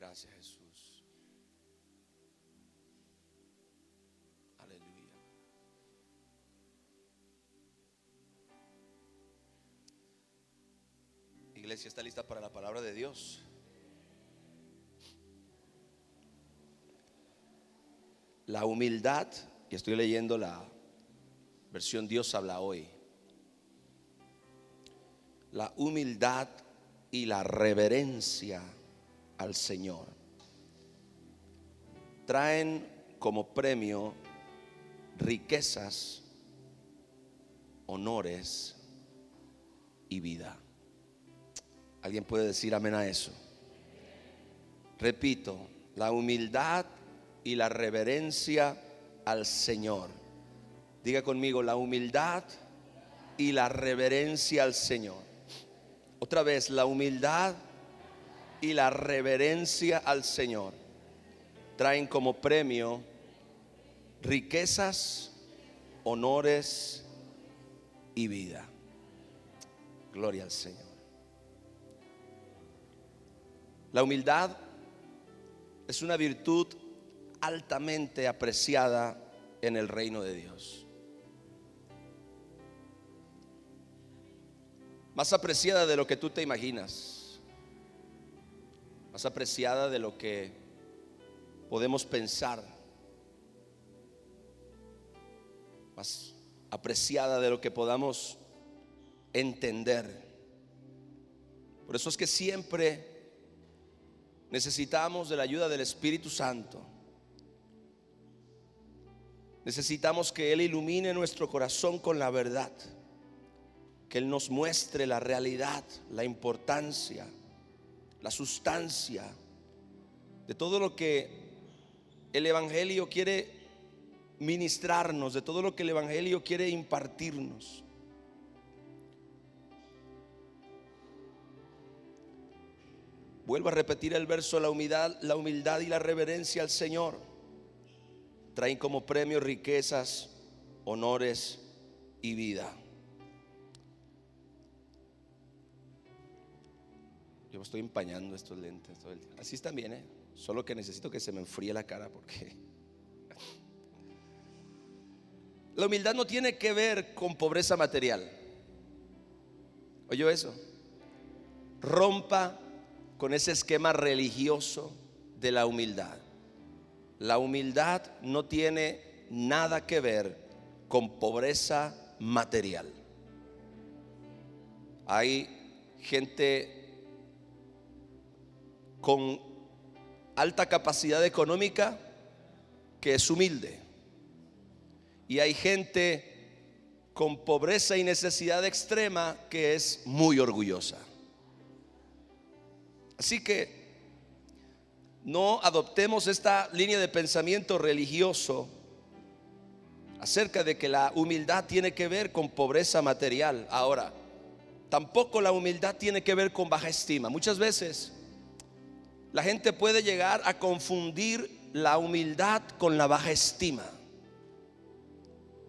Gracias, Jesús. Aleluya. Iglesia, ¿está lista para la palabra de Dios? La humildad, y estoy leyendo la versión Dios habla hoy. La humildad y la reverencia al Señor traen como premio riquezas, honores y vida. ¿Alguien puede decir amén a eso? Repito, la humildad y la reverencia al Señor. Diga conmigo, la humildad y la reverencia al Señor. Otra vez, la humildad y la reverencia al Señor traen como premio riquezas, honores y vida. Gloria al Señor. La humildad es una virtud altamente apreciada en el reino de Dios. Más apreciada de lo que tú te imaginas, más apreciada de lo que podemos pensar, más apreciada de lo que podamos entender. Por eso es que siempre necesitamos de la ayuda del Espíritu Santo. Necesitamos que Él ilumine nuestro corazón con la verdad, que Él nos muestre la realidad, la importancia, la sustancia de todo lo que el Evangelio quiere ministrarnos, de todo lo que el Evangelio quiere impartirnos. Vuelvo a repetir el verso: la humildad y la reverencia al Señor traen como premio riquezas, honores y vida. Yo estoy empañando estos lentes todo el día. Así están bien, solo que necesito que se me enfríe la cara, porque la humildad no tiene que ver con pobreza material. ¿Oyó eso? Rompa con ese esquema religioso de la humildad. La humildad no tiene nada que ver con pobreza material. Hay gente con alta capacidad económica que es humilde, y hay gente con pobreza y necesidad extrema que es muy orgullosa. Así que no adoptemos esta línea de pensamiento religioso acerca de que la humildad tiene que ver con pobreza material. Ahora, tampoco la humildad tiene que ver con baja estima. Muchas veces la gente puede llegar a confundir la humildad con la baja estima.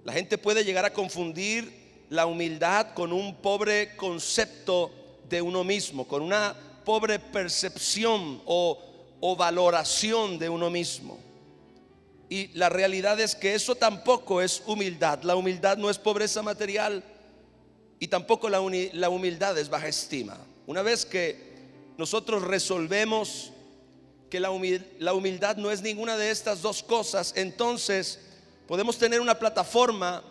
La gente puede llegar a confundir la humildad con un pobre concepto de uno mismo, con una pobre percepción o valoración de uno mismo. Y la realidad es que eso tampoco es humildad. La humildad no es pobreza material, y tampoco la humildad es baja estima. Una vez que nosotros resolvemos que la humildad no es ninguna de estas dos cosas, entonces podemos tener una plataforma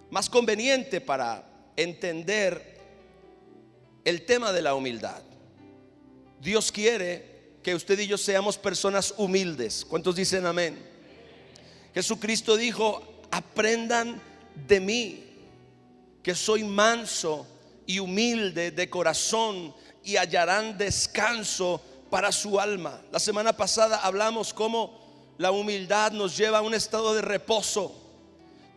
más conveniente para entender el tema de la humildad. Dios quiere que usted y yo seamos personas humildes. ¿Cuántos dicen amén? Jesucristo dijo: aprendan de mí, que soy manso y humilde de corazón, y hallarán descanso para su alma. La semana pasada hablamos cómo la humildad nos lleva a un estado de reposo,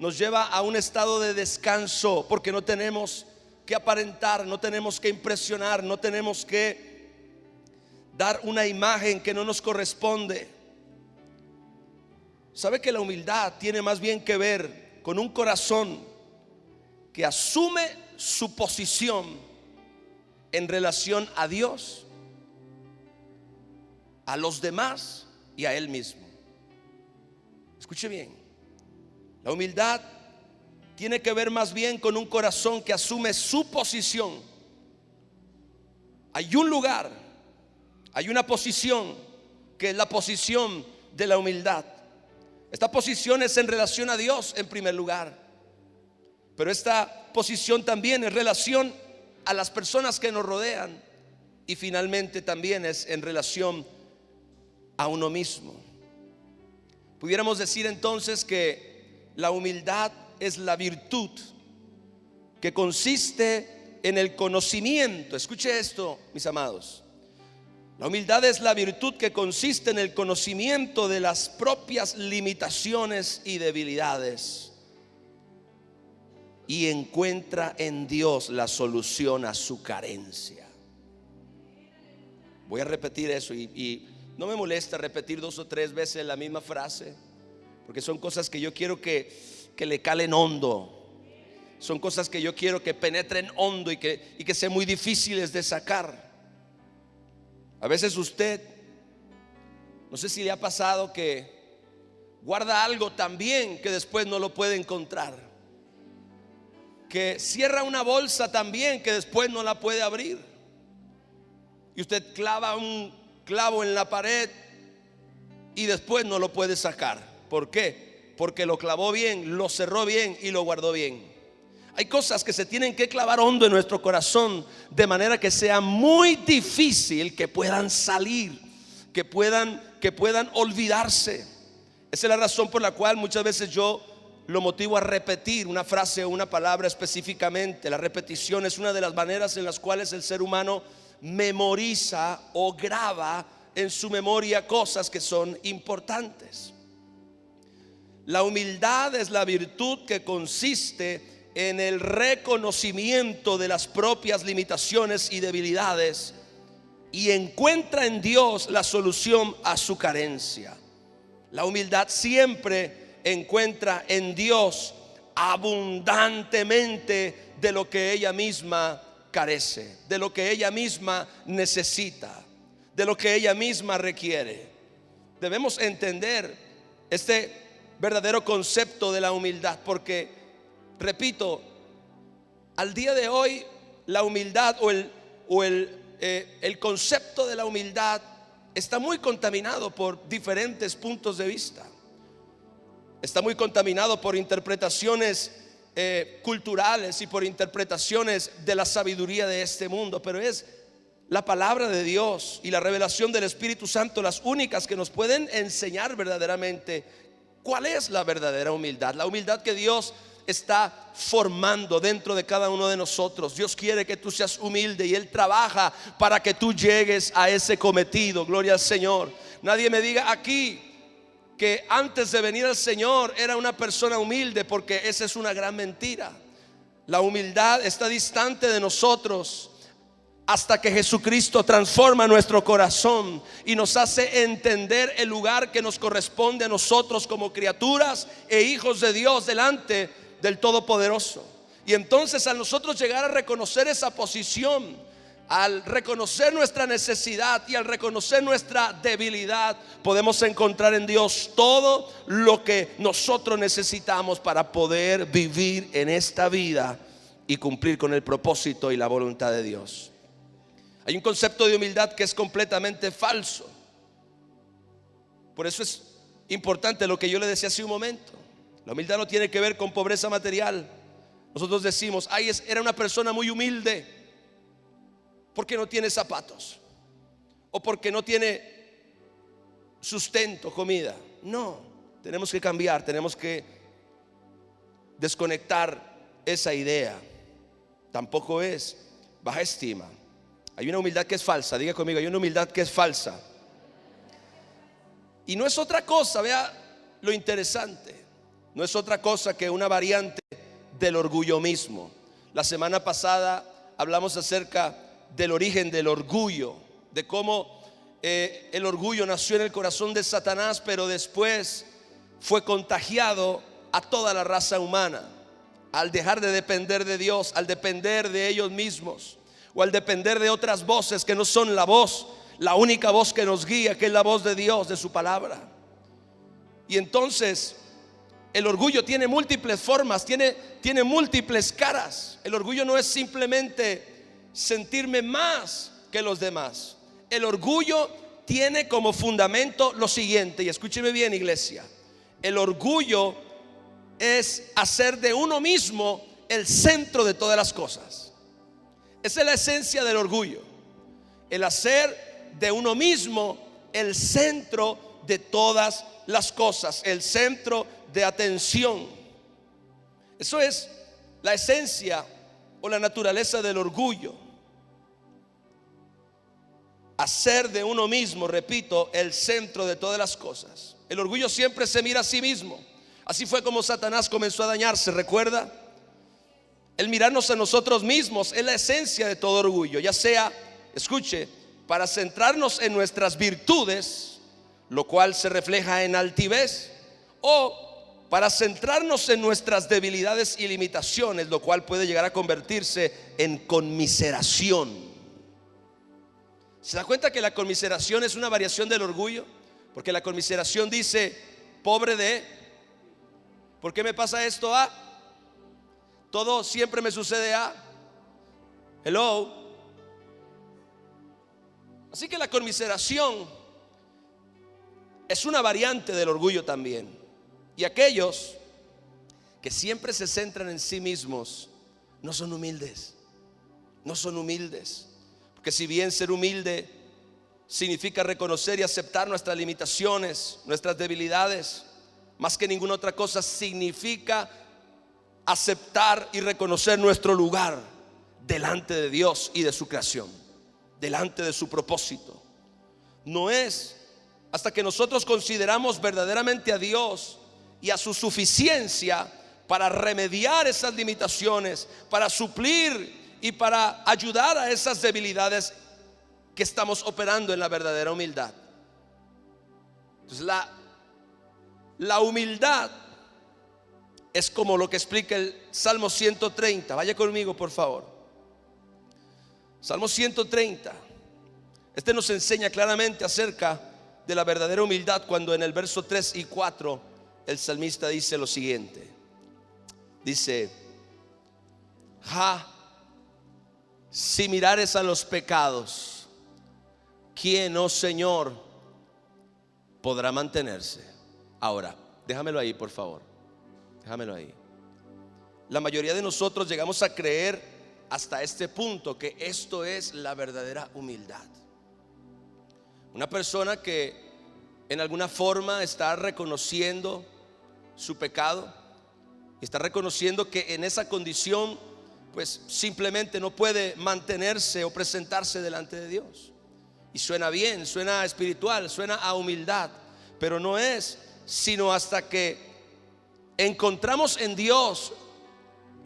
nos lleva a un estado de descanso, porque no tenemos que aparentar, no tenemos que impresionar, no tenemos que dar una imagen que no nos corresponde. ¿Sabe que la humildad tiene más bien que ver con un corazón que asume su posición en relación a Dios, a los demás y a él mismo. Escuche bien, la humildad tiene que ver más bien con un corazón que asume su posición. Hay un lugar, hay una posición que es la posición de la humildad. Esta posición es en relación a Dios en primer lugar, pero esta posición también en relación a las personas que nos rodean, y finalmente también es en relación a uno mismo. Pudiéramos decir entonces que la humildad es la virtud que consiste en el conocimiento. Escuche esto, mis amados. La humildad es la virtud que consiste en el conocimiento de las propias limitaciones y debilidades, y encuentra en Dios la solución a su carencia. Voy a repetir eso y no me molesta repetir 2 o 3 veces la misma frase, porque son cosas que yo quiero que le calen hondo. Son cosas que yo quiero que penetren hondo y que sean muy difíciles de sacar. A veces usted, no sé si le ha pasado que guarda algo tan bien que después no lo puede encontrar, que cierra una bolsa tan bien que después no la puede abrir, y usted clava un clavo en la pared y después no lo puede sacar. ¿Por qué? Porque lo clavó bien, lo cerró bien y lo guardó bien. Hay cosas que se tienen que clavar hondo en nuestro corazón, de manera que sea muy difícil que puedan salir, que puedan olvidarse. Esa es la razón por la cual muchas veces yo lo motivo a repetir una frase o una palabra específicamente. La repetición es una de las maneras en las cuales el ser humano memoriza o graba en su memoria cosas que son importantes. La humildad es la virtud que consiste en el reconocimiento de las propias limitaciones y debilidades, y encuentra en Dios la solución a su carencia. La humildad siempre encuentra en Dios abundantemente de lo que ella misma carece, de lo que ella misma necesita, de lo que ella misma requiere. Debemos entender este verdadero concepto de la humildad, porque repito, al día de hoy la humildad o el concepto de la humildad está muy contaminado por diferentes puntos de vista. Está muy contaminado por interpretaciones culturales y por interpretaciones de la sabiduría de este mundo, pero es la palabra de Dios y la revelación del Espíritu Santo las únicas que nos pueden enseñar verdaderamente cuál es la verdadera humildad. La humildad que Dios está formando dentro de cada uno de nosotros. Dios quiere que tú seas humilde y Él trabaja para que tú llegues a ese cometido. Gloria al Señor. Nadie me diga aquí que antes de venir al Señor era una persona humilde, porque esa es una gran mentira. La humildad está distante de nosotros hasta que Jesucristo transforma nuestro corazón y nos hace entender el lugar que nos corresponde a nosotros como criaturas e hijos de Dios delante del Todopoderoso. Y entonces, al nosotros llegar a reconocer esa posición, al reconocer nuestra necesidad y al reconocer nuestra debilidad, podemos encontrar en Dios todo lo que nosotros necesitamos para poder vivir en esta vida y cumplir con el propósito y la voluntad de Dios. Hay un concepto de humildad que es completamente falso. Por eso es importante lo que yo le decía hace un momento. La humildad no tiene que ver con pobreza material. Nosotros decimos, ay, era una persona muy humilde porque no tiene zapatos o porque no tiene sustento, comida. No, tenemos que cambiar, tenemos que desconectar esa idea. Tampoco es baja estima. Hay una humildad que es falsa. Diga conmigo, hay una humildad que es falsa. Y no es otra cosa, vea lo interesante, no es otra cosa que una variante del orgullo mismo. La semana pasada hablamos acerca del origen del orgullo, de cómo el orgullo nació en el corazón de Satanás, pero después fue contagiado a toda la raza humana, al dejar de depender de Dios, al depender de ellos mismos, o al depender de otras voces que no son la voz la única voz que nos guía, que es la voz de Dios, de su palabra. Y entonces el orgullo tiene múltiples formas, tiene múltiples caras. El orgullo no es simplemente sentirme más que los demás. El orgullo tiene como fundamento lo siguiente, y escúcheme bien, iglesia: el orgullo es hacer de uno mismo el centro de todas las cosas. Esa es la esencia del orgullo, el hacer de uno mismo el centro de todas las cosas, el centro de atención. Eso es la esencia o la naturaleza del orgullo. Hacer de uno mismo, repito, el centro de todas las cosas. El orgullo siempre se mira a sí mismo. Así fue como Satanás comenzó a dañarse, ¿recuerda? El mirarnos a nosotros mismos es la esencia de todo orgullo, ya sea, escuche, para centrarnos en nuestras virtudes, lo cual se refleja en altivez, o para centrarnos en nuestras debilidades y limitaciones, lo cual puede llegar a convertirse en conmiseración. ¿Se da cuenta que la conmiseración es una variación del orgullo? Porque la conmiseración dice: pobre de, ¿por qué me pasa esto? Todo siempre me sucede hello. Así que la conmiseración es una variante del orgullo también. Y aquellos que siempre se centran en sí mismos no son humildes. No son humildes. Porque si bien ser humilde significa reconocer y aceptar nuestras limitaciones, nuestras debilidades, más que ninguna otra cosa significa aceptar y reconocer nuestro lugar delante de Dios y de su creación, delante de su propósito. No es hasta que nosotros consideramos verdaderamente a Dios y a su suficiencia para remediar esas limitaciones, para suplir y para ayudar a esas debilidades, que estamos operando en la verdadera humildad. Entonces la humildad es como lo que explica el Salmo 130. Vaya conmigo, por favor. Salmo 130. Este nos enseña claramente acerca de la verdadera humildad, cuando en el verso 3 y 4 el salmista dice lo siguiente. Dice: si mirares a los pecados, ¿quién, oh Señor, podrá mantenerse? Ahora, déjamelo ahí, por favor. Déjamelo ahí. La mayoría de nosotros llegamos a creer hasta este punto que esto es la verdadera humildad. Una persona que en alguna forma está reconociendo su pecado, está reconociendo que en esa condición pues simplemente no puede mantenerse o presentarse delante de Dios. Y suena bien, suena espiritual, suena a humildad, pero no es sino hasta que encontramos en Dios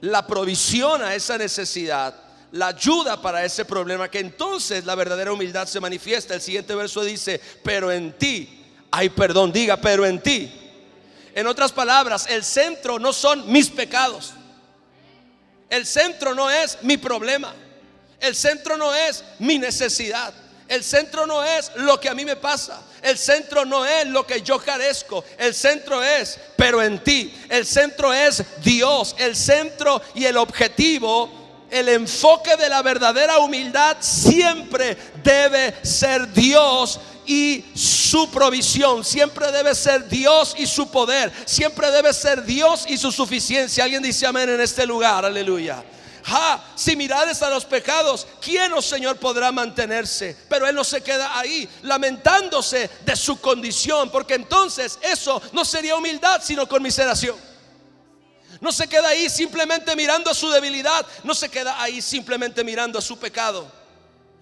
la provisión a esa necesidad, la ayuda para ese problema, que entonces la verdadera humildad se manifiesta. El siguiente verso dice: pero en ti hay perdón. Diga: pero en ti. En otras palabras, el centro no son mis pecados, el centro no es mi problema, el centro no es mi necesidad, el centro no es lo que a mí me pasa, el centro no es lo que yo carezco, el centro es pero en ti. El centro es Dios. El centro y el objetivo, el enfoque de la verdadera humildad siempre debe ser Dios y su provisión. Siempre debe ser Dios y su poder. Siempre debe ser Dios y su suficiencia. Alguien dice amén en este lugar. Aleluya. Si mirares a los pecados, ¿quién, oh Señor, podrá mantenerse? Pero él no se queda ahí lamentándose de su condición, porque entonces eso no sería humildad, sino conmiseración. No se queda ahí simplemente mirando a su debilidad, no se queda ahí simplemente mirando a su pecado.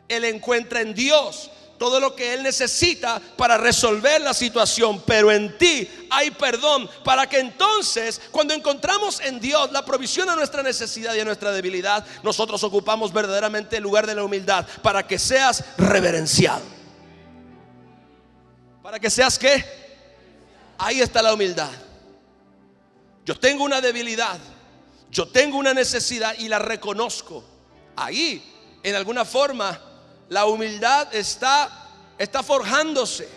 Él encuentra en Dios todo lo que él necesita para resolver la situación. Pero en ti hay perdón, para que entonces, cuando encontramos en Dios la provisión a nuestra necesidad y a nuestra debilidad, nosotros ocupamos verdaderamente el lugar de la humildad, para que seas reverenciado. Para que seas ¿qué? Ahí está la humildad. Yo tengo una debilidad, yo tengo una necesidad y la reconozco. Ahí, en alguna forma, la humildad está está forjándose.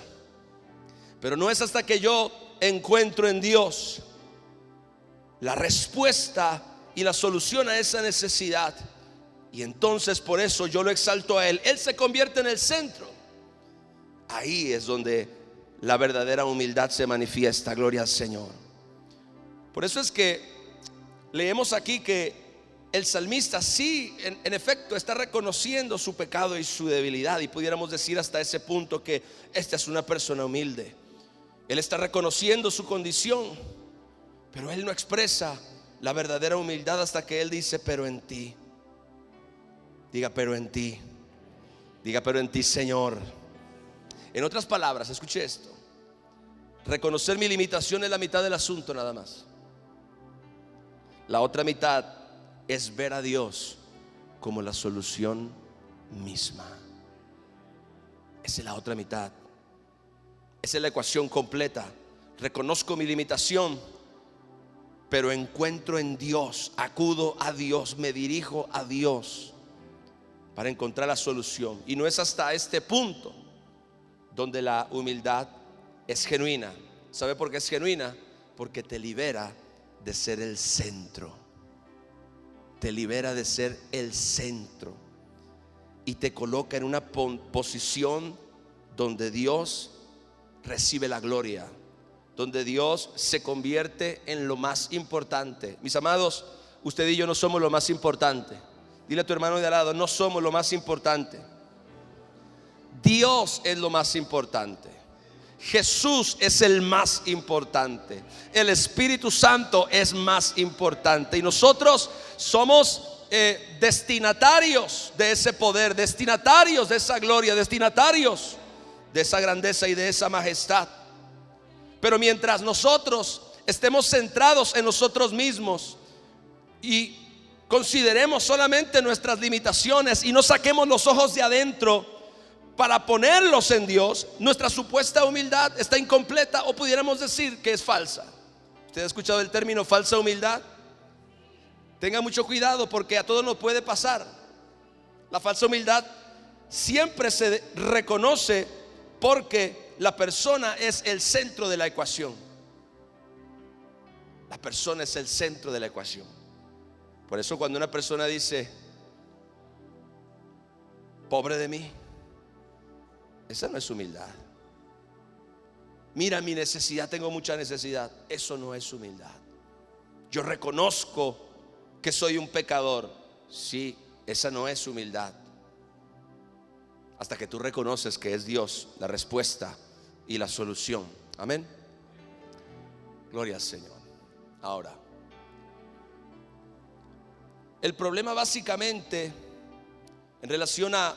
Pero no es hasta que yo encuentro en Dios la respuesta y la solución a esa necesidad, y entonces por eso yo lo exalto a Él. Él se convierte en el centro. Ahí es donde la verdadera humildad se manifiesta. Gloria al Señor. Por eso es que leemos aquí que el salmista sí, en efecto, está reconociendo su pecado y su debilidad, y pudiéramos decir hasta ese punto que esta es una persona humilde. Él está reconociendo su condición, pero él no expresa la verdadera humildad hasta que él dice: pero en ti. Diga: pero en ti. Diga: pero en ti, Señor. En otras palabras, escuche esto: reconocer mi limitación es la mitad del asunto nada más. La otra mitad es ver a Dios como la solución misma. Esa es la otra mitad. Esa es la ecuación completa. Reconozco mi limitación, pero encuentro en Dios, acudo a Dios, me dirijo a Dios para encontrar la solución. Y no es hasta este punto donde la humildad es genuina. ¿Sabe por qué es genuina? Porque te libera de ser el centro. Te libera de ser el centro y te coloca en una posición donde Dios recibe la gloria, donde Dios se convierte en lo más importante. Mis amados, usted y yo no somos lo más importante. Dile a tu hermano de al lado: no somos lo más importante. Dios es lo más importante. Jesús es el más importante. El Espíritu Santo es más importante. Y nosotros somos destinatarios de ese poder, destinatarios de esa gloria, destinatarios de esa grandeza y de esa majestad. Pero mientras nosotros estemos centrados en nosotros mismos y consideremos solamente nuestras limitaciones y no saquemos los ojos de adentro para ponerlos en Dios, nuestra supuesta humildad está incompleta, o pudiéramos decir que es falsa. ¿Usted ha escuchado el término falsa humildad? Tenga mucho cuidado, porque a todos nos puede pasar. La falsa humildad siempre se reconoce porque la persona es el centro de la ecuación. La persona es el centro de la ecuación. Por eso cuando una persona dice: pobre de mí, esa no es humildad. Mira mi necesidad, tengo mucha necesidad. Eso no es humildad. Yo reconozco que soy un pecador. Sí, esa no es humildad. Hasta que tú reconoces que es Dios la respuesta y la solución. Amén. Gloria al Señor. Ahora, el problema básicamente en relación a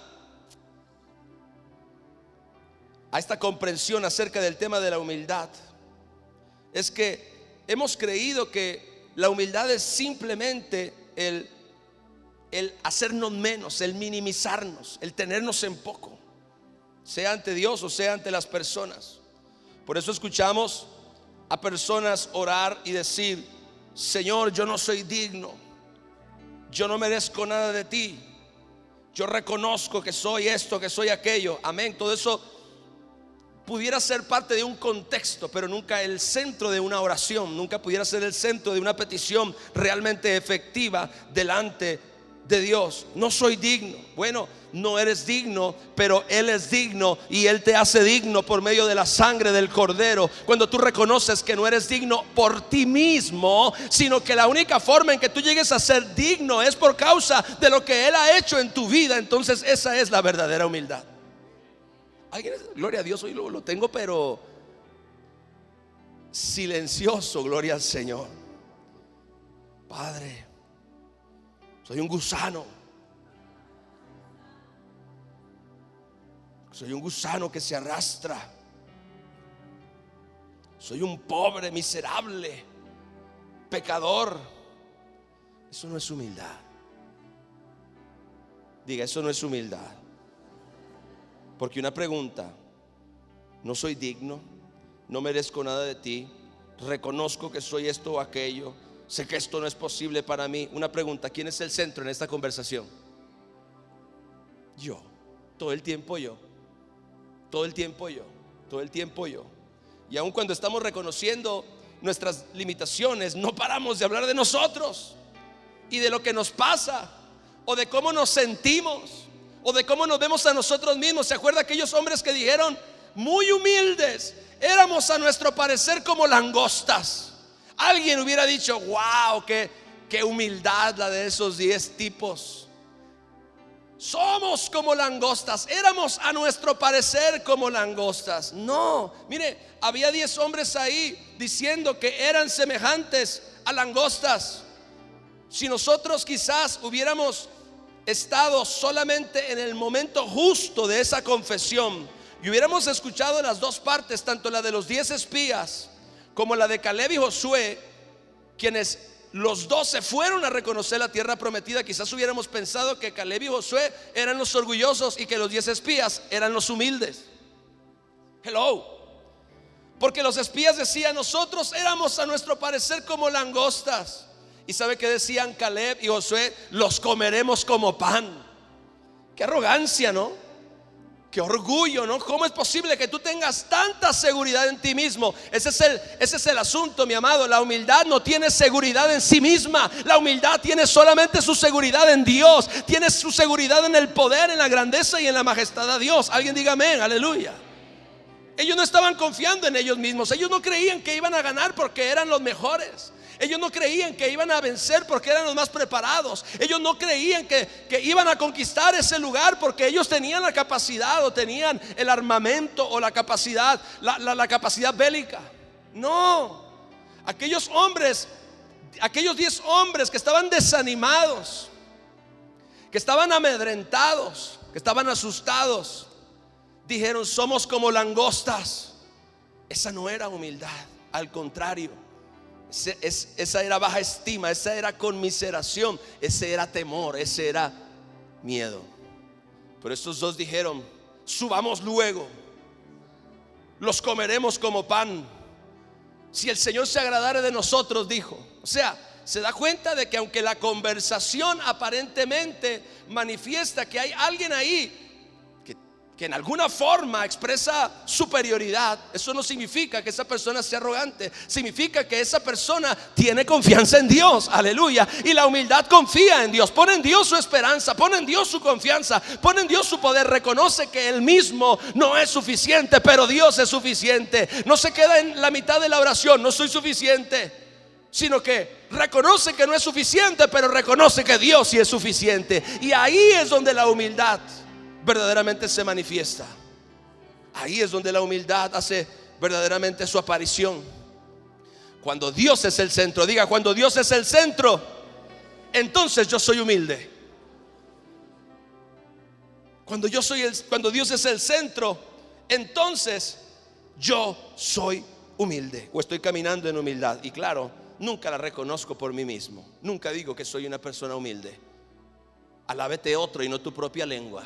esta comprensión acerca del tema de la humildad es que hemos creído que la humildad es simplemente el hacernos menos, el minimizarnos, el tenernos en poco, sea ante Dios o sea ante las personas. Por eso escuchamos a personas orar y decir: Señor, yo no soy digno, yo no merezco nada de ti, yo reconozco que soy esto, que soy aquello. Amén. Todo eso pudiera ser parte de un contexto, pero nunca el centro de una oración. Nunca pudiera ser el centro de una petición realmente efectiva delante de Dios. No soy digno. Bueno, no eres digno, pero Él es digno, y Él te hace digno por medio de la sangre del Cordero. Cuando tú reconoces que no eres digno por ti mismo, sino que la única forma en que tú llegues a ser digno es por causa de lo que Él ha hecho en tu vida, entonces esa es la verdadera humildad. Gloria a Dios, hoy lo tengo pero silencioso. Gloria al Señor. Padre, soy un gusano. Soy un gusano que se arrastra. Soy un pobre, miserable, pecador. Eso no es humildad. Diga: eso no es humildad. Porque una pregunta: no soy digno, no merezco nada de ti, reconozco que soy esto o aquello, sé que esto no es posible para mí. Una pregunta: ¿quién es el centro en esta conversación? Yo. Todo el tiempo yo. Todo el tiempo yo, todo el tiempo yo. Y aun cuando estamos reconociendo nuestras limitaciones, no paramos de hablar de nosotros y de lo que nos pasa, o de cómo nos sentimos, o de cómo nos vemos a nosotros mismos. ¿Se acuerda aquellos hombres que dijeron, muy humildes, éramos a nuestro parecer como langostas? Alguien hubiera dicho, wow, qué humildad la de esos 10 tipos. Somos como langostas, éramos a nuestro parecer como langostas. No, mire, había 10 hombres ahí diciendo que eran semejantes a langostas. Si nosotros quizás hubiéramos estado solamente en el momento justo de esa confesión y hubiéramos escuchado las dos partes, tanto la de los 10 espías como la de Caleb y Josué, quienes los dos se fueron a reconocer la tierra prometida, quizás hubiéramos pensado que Caleb y Josué eran los orgullosos y que los 10 espías eran los humildes. Hello. Porque los espías decían, nosotros éramos a nuestro parecer como langostas. ¿Y sabe qué decían Caleb y Josué? Los comeremos como pan. Qué arrogancia, ¿no? Qué orgullo, ¿no? ¿Cómo es posible que tú tengas tanta seguridad en ti mismo? Ese es el asunto, mi amado. La humildad no tiene seguridad en sí misma. La humildad tiene solamente su seguridad en Dios. Tiene su seguridad en el poder, en la grandeza y en la majestad de Dios. Alguien diga amén, aleluya. Ellos no estaban confiando en ellos mismos. Ellos no creían que iban a ganar porque eran los mejores. Ellos no creían que iban a vencer porque eran los más preparados. Ellos no creían que iban a conquistar ese lugar porque ellos tenían la capacidad o tenían el armamento o la capacidad, la capacidad bélica. No, aquellos hombres, aquellos 10 hombres que estaban desanimados, que estaban amedrentados, que estaban asustados, dijeron, somos como langostas. Esa no era humildad, al contrario. Esa era baja estima, esa era conmiseración, ese era temor, ese era miedo. Pero estos dos dijeron, subamos luego, los comeremos como pan, si el Señor se agradare de nosotros, dijo. O sea, se da cuenta de que aunque la conversación aparentemente manifiesta que hay alguien ahí que en alguna forma expresa superioridad, eso no significa que esa persona sea arrogante. Significa que esa persona tiene confianza en Dios, aleluya. Y la humildad confía en Dios, pone en Dios su esperanza, pone en Dios su confianza, pone en Dios su poder. Reconoce que él mismo no es suficiente, pero Dios es suficiente. No se queda en la mitad de la oración, no soy suficiente, sino que reconoce que no es suficiente, pero reconoce que Dios sí es suficiente. Y ahí es donde la humildad verdaderamente se manifiesta. Ahí es donde la humildad hace verdaderamente su aparición. Cuando Dios es el centro, diga, cuando Dios es el centro, entonces yo soy humilde. Cuando Dios es el centro, entonces yo soy humilde, o estoy caminando en humildad. Y claro, nunca la reconozco por mí mismo. Nunca digo que soy una persona humilde. Alábete otro y no tu propia lengua.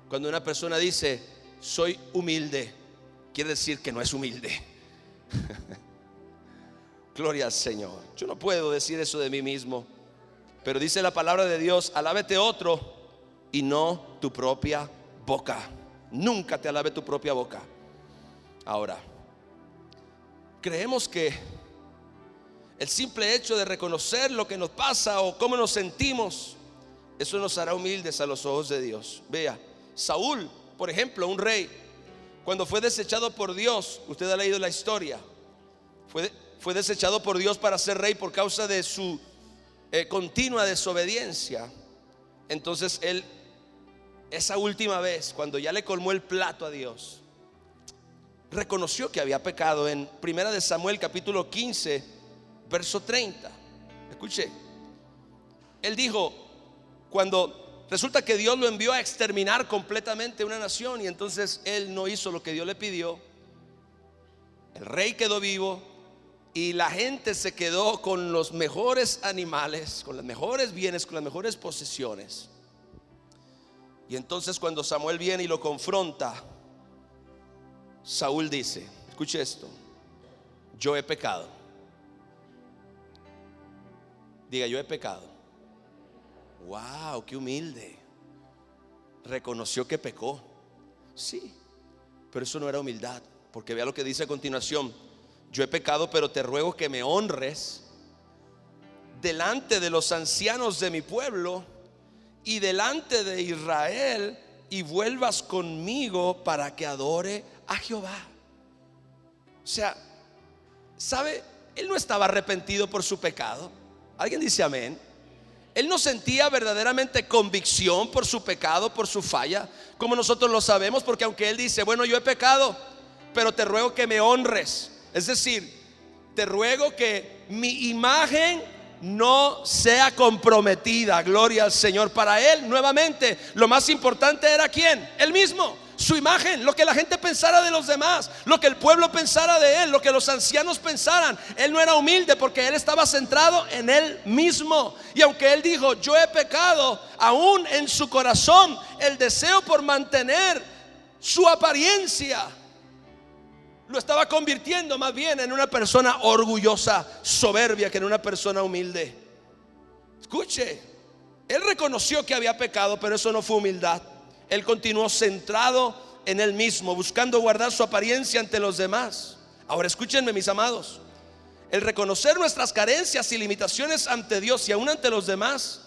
Cuando una persona dice soy humilde, quiere decir que no es humilde. Gloria al Señor. Yo no puedo decir eso de mí mismo, pero dice la palabra de Dios, alábete otro y no tu propia boca. Nunca te alabe tu propia boca. Ahora, creemos que el simple hecho de reconocer lo que nos pasa o cómo nos sentimos, eso nos hará humildes a los ojos de Dios. Vea, Saúl, por ejemplo, un rey, cuando fue desechado por Dios, usted ha leído la historia, fue desechado por Dios para ser rey por causa de su continua desobediencia. Entonces él, esa última vez, cuando ya le colmó el plato a Dios, reconoció que había pecado. En 1 Samuel capítulo 15 verso 30, escuche, él dijo, cuando resulta que Dios lo envió a exterminar completamente una nación, y entonces él no hizo lo que Dios le pidió. El rey quedó vivo y la gente se quedó con los mejores animales, con los mejores bienes, con las mejores posesiones. Y entonces cuando Samuel viene y lo confronta, Saúl dice, escuche esto, yo he pecado. Diga, yo he pecado. Wow, qué humilde. Reconoció que pecó. Sí, Pero eso no era humildad, porque vea lo que dice a continuación: yo he pecado, pero te ruego que me honres delante de los ancianos de mi pueblo y delante de Israel, y vuelvas conmigo para que adore a Jehová. O sea, ¿sabe? Él no estaba arrepentido por su pecado. ¿Alguien dice amén? Él no sentía verdaderamente convicción por su pecado, por su falla, como nosotros lo sabemos, porque aunque él dice, bueno, yo he pecado, pero te ruego que me honres, es decir, te ruego que mi imagen no sea comprometida. Gloria al Señor. Para él, nuevamente, lo más importante era ¿quién? Él mismo, su imagen, lo que la gente pensara de los demás, lo que el pueblo pensara de él, lo que los ancianos pensaran. Él no era humilde porque él estaba centrado en él mismo. Y aunque él dijo, yo he pecado, aún en su corazón el deseo por mantener su apariencia lo estaba convirtiendo más bien en una persona orgullosa, soberbia, que en una persona humilde. Escuche, él reconoció que había pecado, pero eso no fue humildad. Él continuó centrado en él mismo, buscando guardar su apariencia ante los demás. Ahora escúchenme, mis amados, el reconocer nuestras carencias y limitaciones ante Dios y aún ante los demás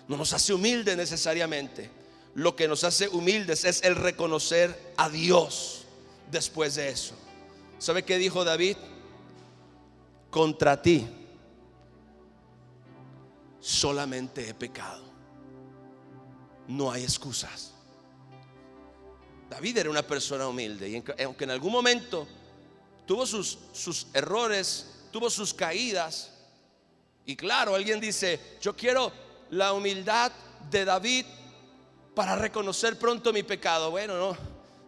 no nos hace humildes necesariamente. Lo que nos hace humildes es el reconocer a Dios. Después de eso, ¿sabe qué dijo David? Contra ti solamente he pecado. No hay excusas. David era una persona humilde, y aunque en algún momento tuvo sus errores, tuvo sus caídas. Y claro, alguien dice, yo quiero la humildad de David para reconocer pronto mi pecado. Bueno,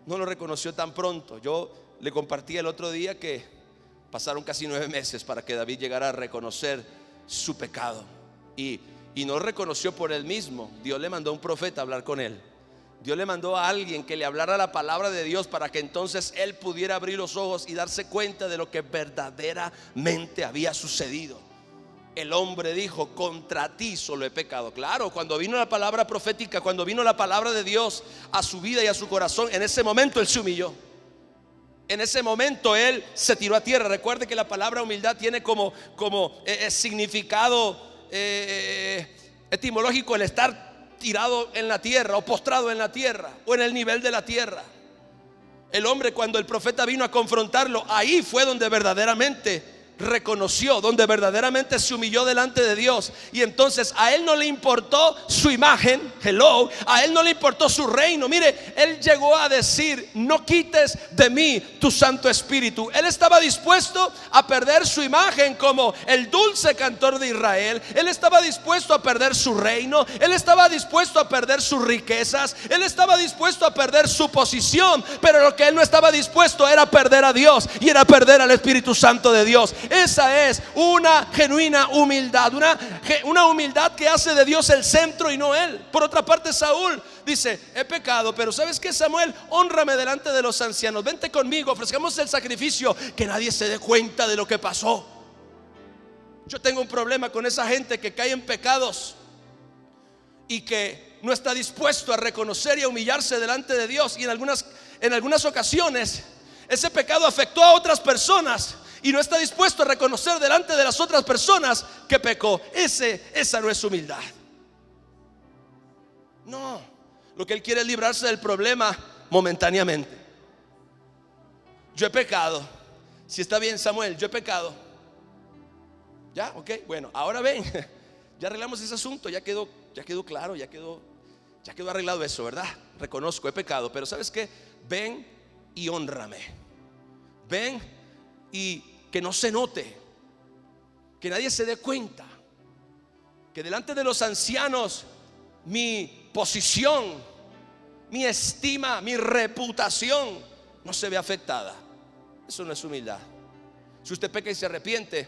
no lo reconoció tan pronto. Yo le compartí el otro día que pasaron casi 9 meses para que David llegara a reconocer su pecado. Y no reconoció por él mismo. Dios le mandó a un profeta a hablar con él. Dios le mandó a alguien que le hablara la palabra de Dios para que entonces él pudiera abrir los ojos y darse cuenta de lo que verdaderamente había sucedido. El hombre dijo, contra ti solo he pecado. Claro, cuando vino la palabra profética, cuando vino la palabra de Dios a su vida y a su corazón, en ese momento él se humilló. En ese momento él se tiró a tierra. Recuerde que la palabra humildad tiene como significado etimológico el estar tirado en la tierra o postrado en la tierra o en el nivel de la tierra. El hombre, cuando el profeta vino a confrontarlo, ahí fue donde verdaderamente reconoció, donde verdaderamente se humilló delante de Dios. Y entonces a él no le importó su imagen, a él no le importó su reino. Mire, él llegó a decir, no quites de mí tu Santo Espíritu. Él estaba dispuesto a perder su imagen como el dulce cantor de Israel. Él estaba dispuesto a perder su reino. Él estaba dispuesto a perder sus riquezas. Él estaba dispuesto a perder su posición. Pero lo que él no estaba dispuesto era perder a Dios, y era perder al Espíritu Santo de Dios. Esa es una genuina humildad, una humildad que hace de Dios el centro y no él. Por otra parte, Saúl dice, he pecado, pero ¿sabes qué, Samuel? Hónrame delante de los ancianos, vente conmigo, ofrezcamos el sacrificio, que nadie se dé cuenta de lo que pasó. Yo tengo un problema con esa gente que cae en pecados y que no está dispuesto a reconocer y a humillarse delante de Dios. Y en algunas ocasiones ese pecado afectó a otras personas y no está dispuesto a reconocer delante de las otras personas que pecó. Esa no es humildad. No, lo que él quiere es librarse del problema momentáneamente. Yo he pecado. Si está bien, Samuel, yo he pecado. Ya, ok, bueno, ahora ven, ya arreglamos ese asunto, ya quedó claro, ya quedó arreglado eso, ¿verdad? Reconozco, he pecado, pero ¿sabes qué? Ven y hónrame. Ven y que no se note, que nadie se dé cuenta, que delante de los ancianos mi posición, mi estima, mi reputación no se ve afectada. Eso no es humildad. Si usted peca y se arrepiente,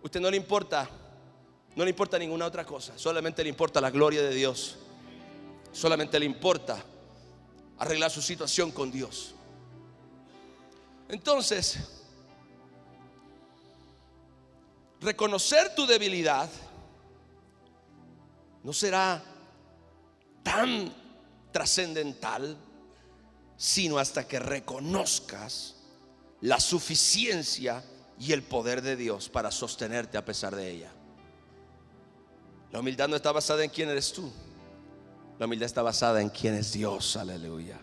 usted no le importa ninguna otra cosa, solamente le importa la gloria de Dios, solamente le importa arreglar su situación con Dios. Entonces, reconocer tu debilidad no será tan trascendental sino hasta que reconozcas la suficiencia y el poder de Dios para sostenerte a pesar de ella. La humildad no está basada en quién eres tú. La humildad está basada en quién es Dios. Aleluya.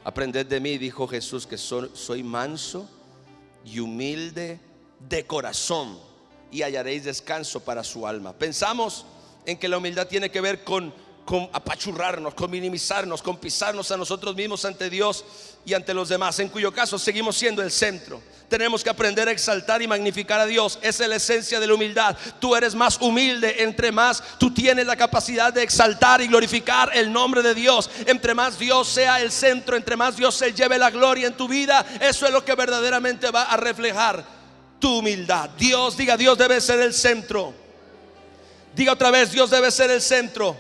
Aprended de mí, dijo Jesús, que soy manso y humilde de corazón, y hallaréis descanso para su alma. Pensamos en que la humildad tiene que ver con apachurrarnos, con minimizarnos, con pisarnos a nosotros mismos ante Dios y ante los demás, en cuyo caso seguimos siendo el centro. Tenemos que aprender a exaltar y magnificar a Dios. Esa es la esencia de la humildad. Tú eres más humilde entre más tú tienes la capacidad de exaltar y glorificar el nombre de Dios. Entre más Dios sea el centro, entre más Dios se lleve la gloria en tu vida, eso es lo que verdaderamente va a reflejar tu humildad. Dios, diga, Dios debe ser el centro. Diga otra vez, Dios debe ser el centro.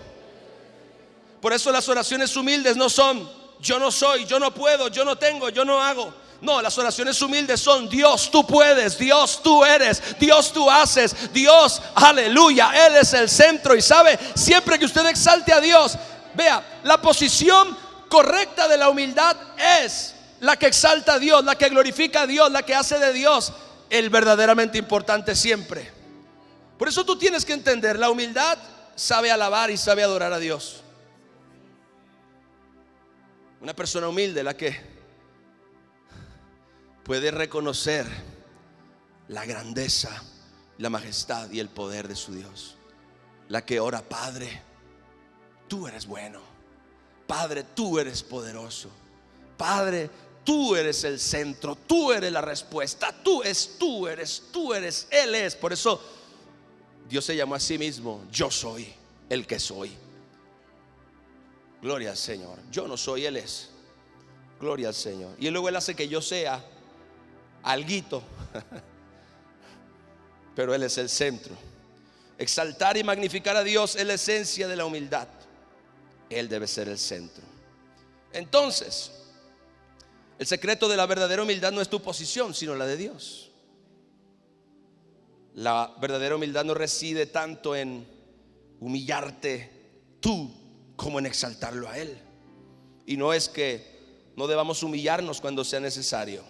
Por eso las oraciones humildes no son yo no soy, yo no puedo, yo no tengo, yo no hago. No, las oraciones humildes son Dios, tú puedes, Dios, tú eres, Dios, tú haces, Dios, aleluya, Él es el centro. Y sabe, siempre que usted exalte a Dios, vea, la posición correcta de la humildad es la que exalta a Dios, la que glorifica a Dios, la que hace de Dios el verdaderamente importante siempre. Por eso tú tienes que entender, la humildad sabe alabar y sabe adorar a Dios. Una persona humilde, la que puede reconocer la grandeza, la majestad y el poder de su Dios. La que ora: Padre, tú eres bueno. Padre, tú eres poderoso. Padre, tú eres el centro, tú eres la respuesta, tú eres, Él es. Por eso Dios se llamó a sí mismo: yo soy el que soy. Gloria al Señor. Yo no soy, Él es. Gloria al Señor. Y luego Él hace que yo sea alguito, pero Él es el centro. Exaltar y magnificar a Dios es la esencia de la humildad. Él debe ser el centro. Entonces, el secreto de la verdadera humildad no es tu posición, sino la de Dios. La verdadera humildad no reside tanto en humillarte tú como en exaltarlo a Él. Y no es que no debamos humillarnos cuando sea necesario.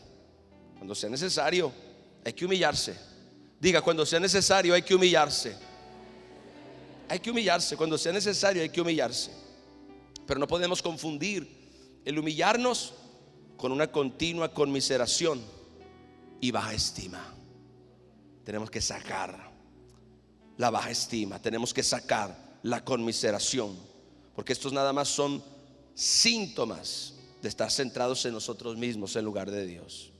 Cuando sea necesario hay que humillarse. Diga, cuando sea necesario hay que humillarse. Hay que humillarse, cuando sea necesario hay que humillarse. Pero no podemos confundir el humillarnos con una continua conmiseración y baja estima. Tenemos que sacar la baja estima, tenemos que sacar la conmiseración, porque estos nada más son síntomas de estar centrados en nosotros mismos en lugar de Dios.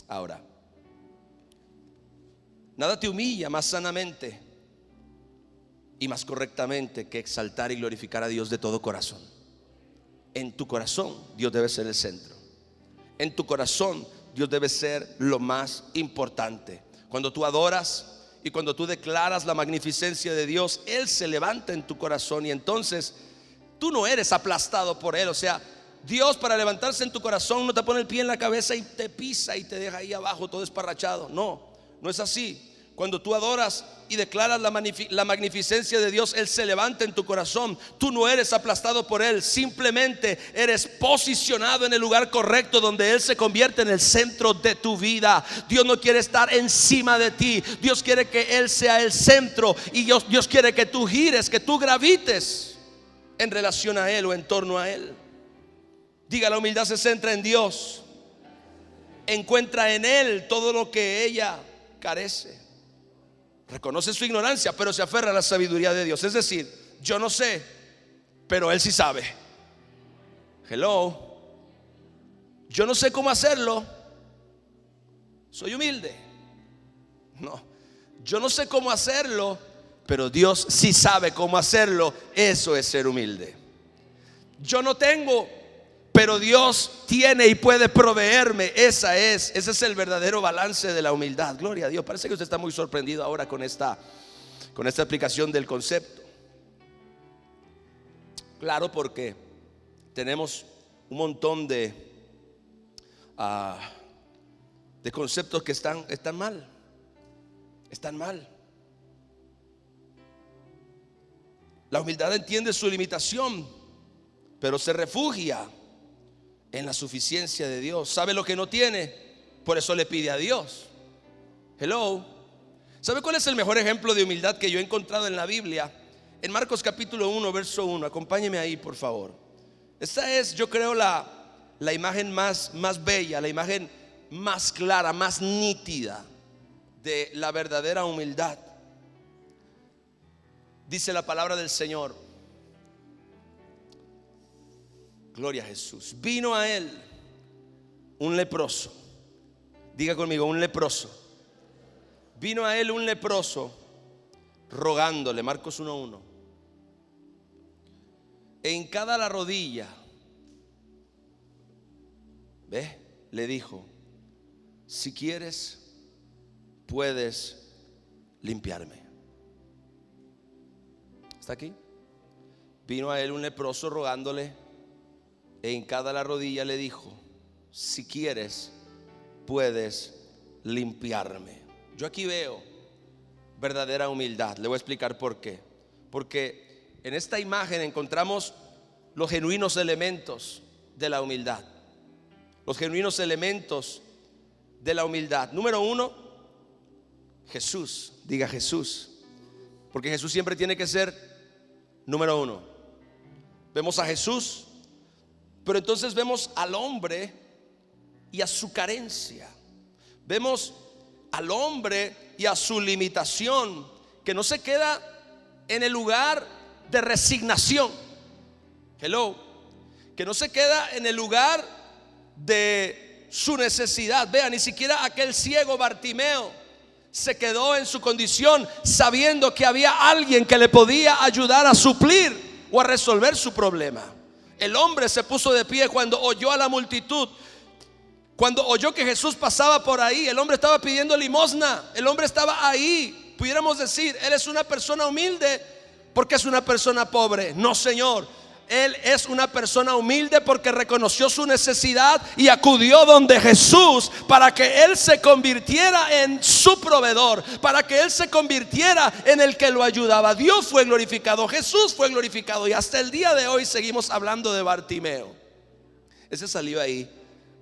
Ahora, nada te humilla más sanamente y más correctamente que exaltar y glorificar a Dios de todo corazón. En tu corazón Dios debe ser el centro. En tu corazón Dios debe ser lo más importante. Cuando tú adoras y cuando tú declaras la magnificencia de Dios, Él se levanta en tu corazón y entonces tú no eres aplastado por Él. O sea, Dios, para levantarse en tu corazón, no te pone el pie en la cabeza y te pisa y te deja ahí abajo todo esparrachado. No, no es así. Cuando tú adoras y declaras la magnificencia de Dios, Él se levanta en tu corazón. Tú no eres aplastado por Él, simplemente eres posicionado en el lugar correcto, donde Él se convierte en el centro de tu vida. Dios no quiere estar encima de ti. Dios quiere que Él sea el centro. Y Dios quiere que tú gires, que tú gravites en relación a Él o en torno a Él. Diga, la humildad se centra en Dios. Encuentra en Él todo lo que ella carece. Reconoce su ignorancia, pero se aferra a la sabiduría de Dios. Es decir, yo no sé, pero Él sí sabe. Hello. Yo no sé cómo hacerlo, soy humilde. No, yo no sé cómo hacerlo, pero Dios sí sabe cómo hacerlo. Eso es ser humilde. Yo no tengo, pero Dios tiene y puede proveerme. Ese es el verdadero balance de la humildad. Gloria a Dios. Parece que usted está muy sorprendido ahora con esta aplicación del concepto. Claro, porque tenemos un montón de conceptos que están mal. Están mal. La humildad entiende su limitación, pero se refugia en la suficiencia de Dios. Sabe lo que no tiene, por eso le pide a Dios. Hello. ¿Sabe cuál es el mejor ejemplo de humildad que yo he encontrado en la Biblia? En Marcos capítulo 1, verso 1. Acompáñeme ahí, por favor. Esta es, yo creo, la imagen más bella, la imagen más clara, más nítida de la verdadera humildad. Dice la palabra del Señor. Gloria a Jesús. Vino a él un leproso. Diga conmigo, un leproso. Vino a él un leproso rogándole, Marcos 1:1. E hincada la rodilla, ¿ve? Le dijo: si quieres, puedes limpiarme. ¿Está aquí? Vino a él un leproso rogándole, e hincada la rodilla le dijo: si quieres, puedes limpiarme. Yo aquí veo verdadera humildad. Le voy a explicar por qué. Porque en esta imagen encontramos los genuinos elementos de la humildad. Los genuinos elementos de la humildad. Número uno, Jesús. Diga Jesús. Porque Jesús siempre tiene que ser número uno. Vemos a Jesús, pero entonces vemos al hombre y a su carencia. Vemos al hombre y a su limitación, que no se queda en el lugar de resignación. Hello. Que no se queda en el lugar de su necesidad. Vea, ni siquiera aquel ciego Bartimeo se quedó en su condición sabiendo que había alguien que le podía ayudar a suplir o a resolver su problema. El hombre se puso de pie cuando oyó a la multitud. Cuando oyó que Jesús pasaba por ahí, el hombre estaba pidiendo limosna. El hombre estaba ahí. Pudiéramos decir, él es una persona humilde porque es una persona pobre. No, Señor. Él es una persona humilde porque reconoció su necesidad y acudió donde Jesús para que él se convirtiera en su proveedor, para que él se convirtiera en el que lo ayudaba. Dios fue glorificado, Jesús fue glorificado, y hasta el día de hoy seguimos hablando de Bartimeo. Ese salió ahí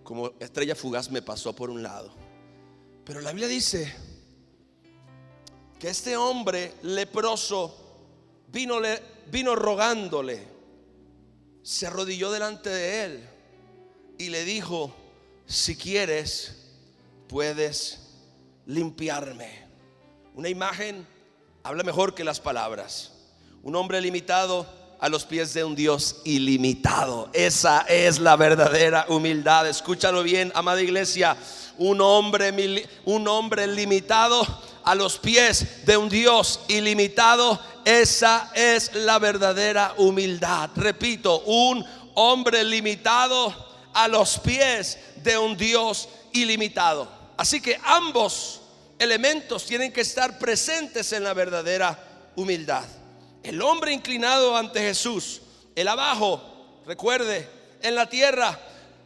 como estrella fugaz, me pasó por un lado. Pero la Biblia dice que este hombre leproso vino rogándole. Se arrodilló delante de él y le dijo: si quieres, puedes limpiarme. Una imagen habla mejor que las palabras. Un hombre limitado a los pies de un Dios ilimitado. Esa es la verdadera humildad. Escúchalo bien, amada iglesia. Un hombre limitado a los pies de un Dios ilimitado. Esa es la verdadera humildad. Repito, un hombre limitado a los pies de un Dios ilimitado. Así que ambos elementos tienen que estar presentes en la verdadera humildad. El hombre inclinado ante Jesús, el abajo, recuerde, en la tierra,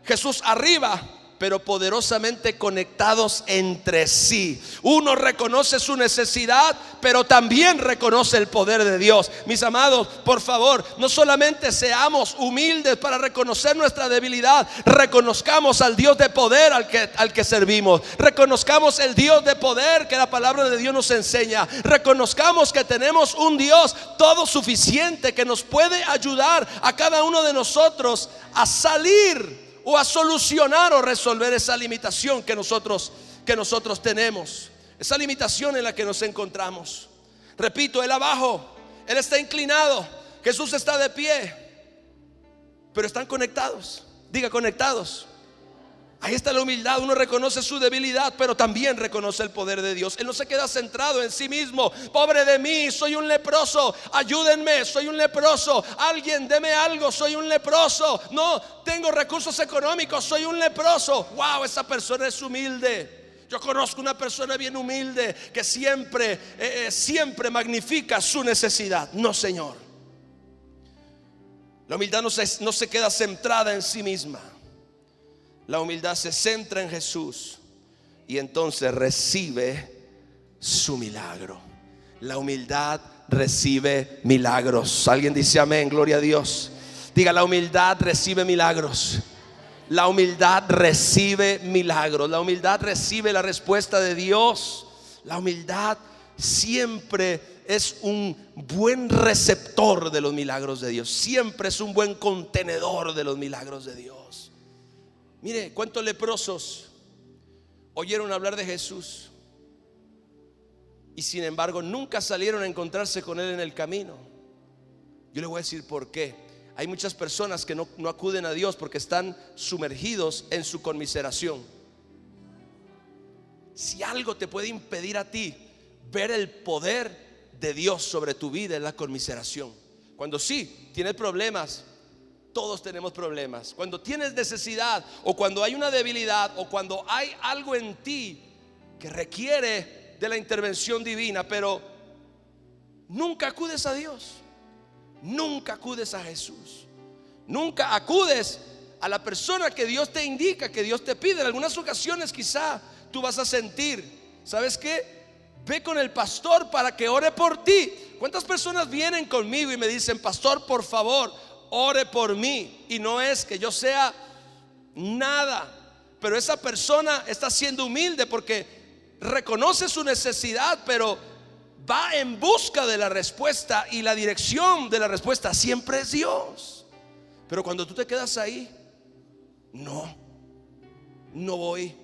Jesús arriba, pero poderosamente conectados entre sí. Uno reconoce su necesidad, pero también reconoce el poder de Dios. Mis amados, por favor, no solamente seamos humildes para reconocer nuestra debilidad, reconozcamos al Dios de poder al que servimos. Reconozcamos el Dios de poder que la palabra de Dios nos enseña. Reconozcamos que tenemos un Dios todo suficiente que nos puede ayudar a cada uno de nosotros a salir o a solucionar o resolver esa limitación que nosotros tenemos, esa limitación en la que nos encontramos. Repito, él abajo, él está inclinado, Jesús está de pie, pero están conectados. Diga, conectados. Ahí está la humildad. Uno reconoce su debilidad, pero también reconoce el poder de Dios. Él no se queda centrado en sí mismo. Pobre de mí, soy un leproso, ayúdenme, soy un leproso, alguien deme algo, soy un leproso. No tengo recursos económicos, soy un leproso. Wow, esa persona es humilde. Yo conozco una persona bien humilde que siempre magnifica su necesidad. No, Señor. La humildad no se queda centrada en sí misma. La humildad se centra en Jesús y entonces recibe su milagro. La humildad recibe milagros. Alguien dice amén, gloria a Dios. Diga, la humildad recibe milagros. La humildad recibe milagros. La humildad recibe la respuesta de Dios. La humildad siempre es un buen receptor de los milagros de Dios. Siempre es un buen contenedor de los milagros de Dios. Mire, cuántos leprosos oyeron hablar de Jesús y sin embargo nunca salieron a encontrarse con Él en el camino. Yo le voy a decir por qué. Hay muchas personas que no acuden a Dios porque están sumergidos en su conmiseración. Si algo te puede impedir a ti ver el poder de Dios sobre tu vida, es la conmiseración. Cuando sí tienes problemas, todos tenemos problemas. Cuando tienes necesidad, o cuando hay una debilidad, o cuando hay algo en ti que requiere de la intervención divina, pero nunca acudes a Dios. Nunca acudes a Jesús. Nunca acudes a la persona que Dios te indica, que Dios te pide. En algunas ocasiones quizá tú vas a sentir, ¿sabes qué? Ve con el pastor para que ore por ti. ¿Cuántas personas vienen conmigo y me dicen: pastor, por favor, ore por mí? Y no es que yo sea nada, pero esa persona está siendo humilde porque reconoce su necesidad, pero va en busca de la respuesta, y la dirección de la respuesta siempre es Dios. Pero cuando tú te quedas ahí, no voy.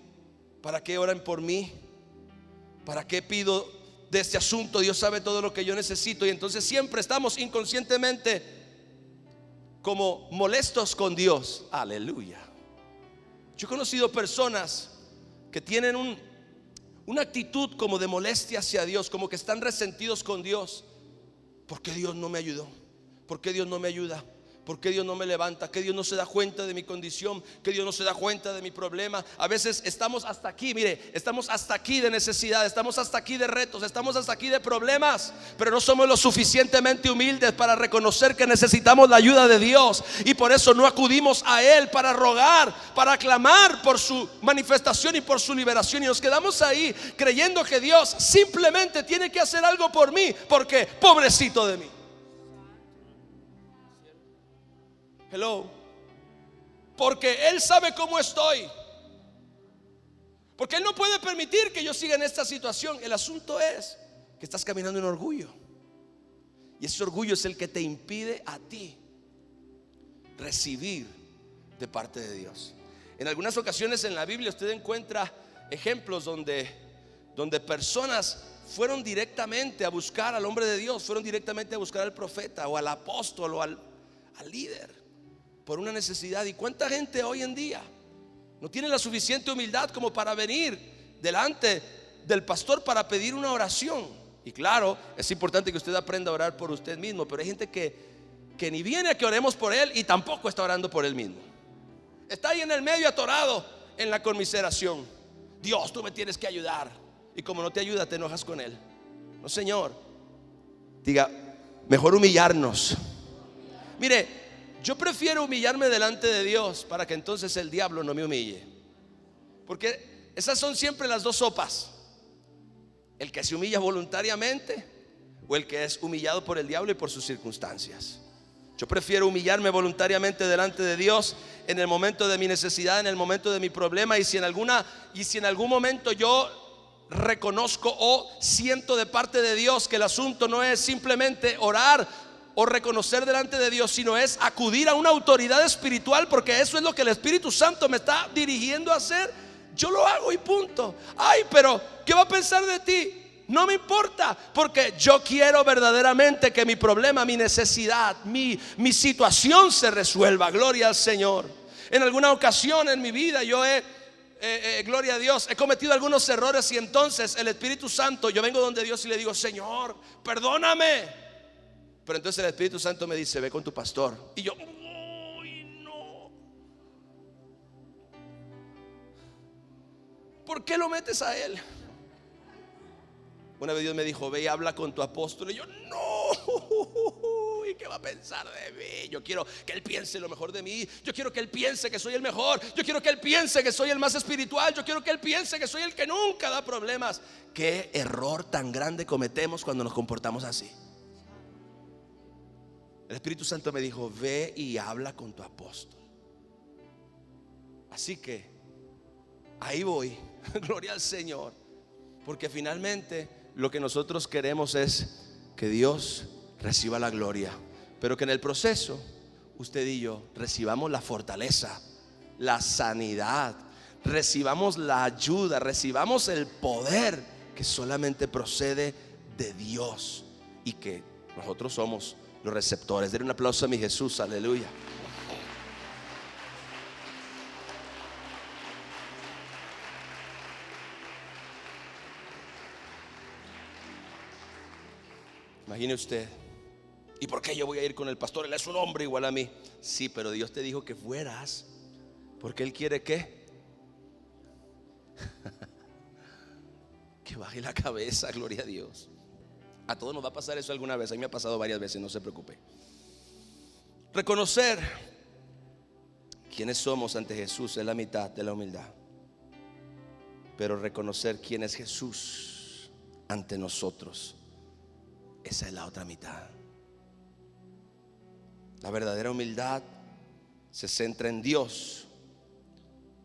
¿Para qué oran por mí? ¿Para qué pido de este asunto? Dios sabe todo lo que yo necesito. Y entonces siempre estamos inconscientemente como molestos con Dios. Aleluya. Yo he conocido personas que tienen una actitud como de molestia hacia Dios, como que están resentidos con Dios. ¿Por qué Dios no me ayudó? ¿Por qué Dios no me ayuda? ¿Por qué Dios no me levanta? ¿Que Dios no se da cuenta de mi condición? ¿Que Dios no se da cuenta de mi problema? A veces estamos hasta aquí, mire, estamos hasta aquí de necesidad, estamos hasta aquí de retos, estamos hasta aquí de problemas, pero no somos lo suficientemente humildes para reconocer que necesitamos la ayuda de Dios, y por eso no acudimos a Él para rogar, para clamar por su manifestación y por su liberación, y nos quedamos ahí creyendo que Dios simplemente tiene que hacer algo por mí, porque pobrecito de mí. Hello. Porque Él sabe cómo estoy, porque Él no puede permitir que yo siga en esta situación. El asunto es que estás caminando en orgullo, y ese orgullo es el que te impide a ti recibir de parte de Dios. En algunas ocasiones en la Biblia usted encuentra ejemplos donde personas fueron directamente a buscar al hombre de Dios, fueron directamente a buscar al profeta o al apóstol o al líder por una necesidad. ¿Y cuánta gente hoy en día no tiene la suficiente humildad como para venir delante del pastor para pedir una oración? Y claro, es importante que usted aprenda a orar por usted mismo, pero hay gente que ni viene a que oremos por él y tampoco está orando por él mismo. Está ahí en el medio, atorado en la conmiseración. Dios, tú me tienes que ayudar. Y como no te ayuda, te enojas con él. No, Señor. Diga, mejor humillarnos. Mire, yo prefiero humillarme delante de Dios para que entonces el diablo no me humille. Porque esas son siempre las dos sopas: el que se humilla voluntariamente o el que es humillado por el diablo y por sus circunstancias. Yo prefiero humillarme voluntariamente delante de Dios en el momento de mi necesidad, en el momento de mi problema. Y si en algún momento yo reconozco o siento de parte de Dios que el asunto no es simplemente orar o reconocer delante de Dios, sino es acudir a una autoridad espiritual, porque eso es lo que el Espíritu Santo me está dirigiendo a hacer, yo lo hago y punto. Ay, pero ¿qué va a pensar de ti? No me importa, porque yo quiero verdaderamente que mi problema, mi necesidad, mi situación se resuelva. Gloria al Señor. En alguna ocasión en mi vida yo gloria a Dios, he cometido algunos errores, y entonces el Espíritu Santo, yo vengo donde Dios y le digo: Señor, perdóname. Pero entonces el Espíritu Santo me dice: ve con tu pastor. Y yo, uy, no. ¿Por qué lo metes a él? Una vez Dios me dijo: ve y habla con tu apóstol. Y yo, no. ¿Y qué va a pensar de mí? Yo quiero que él piense lo mejor de mí. Yo quiero que él piense que soy el mejor. Yo quiero que él piense que soy el más espiritual. Yo quiero que él piense que soy el que nunca da problemas. Qué error tan grande cometemos cuando nos comportamos así. El Espíritu Santo me dijo: ve y habla con tu apóstol. Así que ahí voy, gloria al Señor, porque finalmente lo que nosotros queremos es que Dios reciba la gloria, pero que en el proceso usted y yo recibamos la fortaleza, la sanidad, recibamos la ayuda, recibamos el poder que solamente procede de Dios y que nosotros somos los receptores. Den un aplauso a mi Jesús, aleluya. Imagine usted, ¿y por qué yo voy a ir con el pastor? Él es un hombre igual a mí. Sí, pero Dios te dijo que fueras, porque Él quiere que baje la cabeza, gloria a Dios. A todos nos va a pasar eso alguna vez. A mí me ha pasado varias veces, no se preocupe. Reconocer quiénes somos ante Jesús es la mitad de la humildad, pero reconocer quién es Jesús ante nosotros, esa es la otra mitad. La verdadera humildad se centra en Dios,